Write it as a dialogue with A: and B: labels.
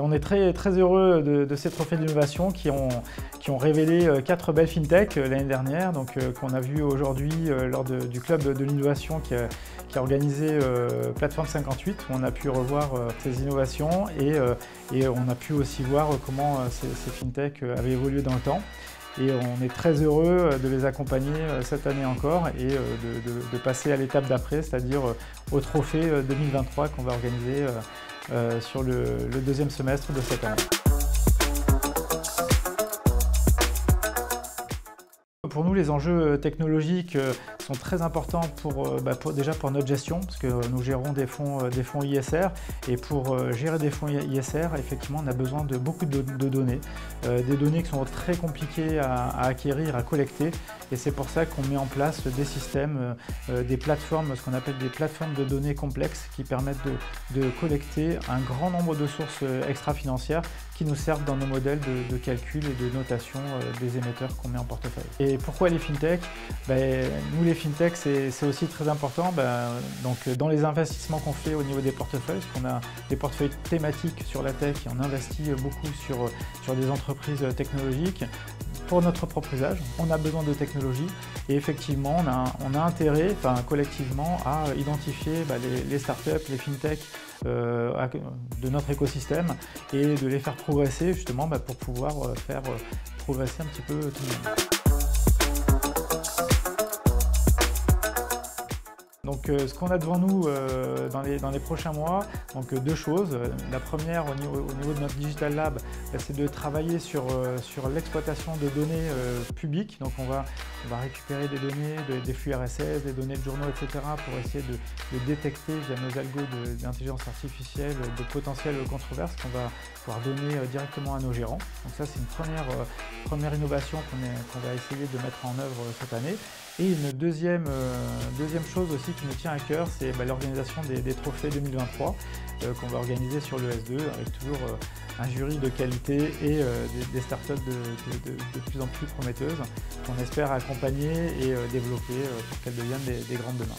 A: on est très heureux de ces trophées d'innovation qui ont révélé 4 belles fintech l'année dernière, qu'on a vu aujourd'hui lors du club de l'innovation qui a organisé Plateforme 58, où on a pu revoir ces innovations et on a pu aussi voir comment ces fintech avaient évolué dans le temps. Et on est très heureux de les accompagner cette année encore et de passer à l'étape d'après, c'est-à-dire au trophée 2023 qu'on va organiser sur le deuxième semestre de cette année. Pour nous, les enjeux technologiques sont très importants déjà pour notre gestion, parce que nous gérons des fonds ISR, et pour gérer des fonds ISR, effectivement, on a besoin de beaucoup de données, des données qui sont très compliquées à acquérir, à collecter, et c'est pour ça qu'on met en place des systèmes, des plateformes, ce qu'on appelle des plateformes de données complexes, qui permettent de collecter un grand nombre de sources extra-financières qui nous servent dans nos modèles de calcul et de notation des émetteurs qu'on met en portefeuille. Et pourquoi les fintech? Nous, les fintech, c'est aussi très important. Donc, dans les investissements qu'on fait au niveau des portefeuilles, parce qu'on a des portefeuilles thématiques sur la tech et on investit beaucoup sur des entreprises technologiques. Pour notre propre usage, on a besoin de technologie et effectivement, on a intérêt, collectivement, à identifier les startups, les fintech de notre écosystème et de les faire progresser justement pour pouvoir faire progresser un petit peu tout le monde. Donc ce qu'on a devant nous dans les prochains mois, donc deux choses. La première au niveau de notre Digital Lab, c'est de travailler sur l'exploitation de données publiques. Donc on va récupérer des données, des flux RSS, des données de journaux, etc. pour essayer de détecter via nos algos d'intelligence artificielle de potentielles controverses qu'on va pouvoir donner directement à nos gérants. Donc ça c'est une première innovation qu'on va essayer de mettre en œuvre cette année. Et une deuxième chose aussi qui nous tient à cœur, c'est l'organisation des trophées 2023 qu'on va organiser sur le S2 avec toujours un jury de qualité et des startups de plus en plus prometteuses qu'on espère accompagner et développer pour qu'elles deviennent des grandes demain.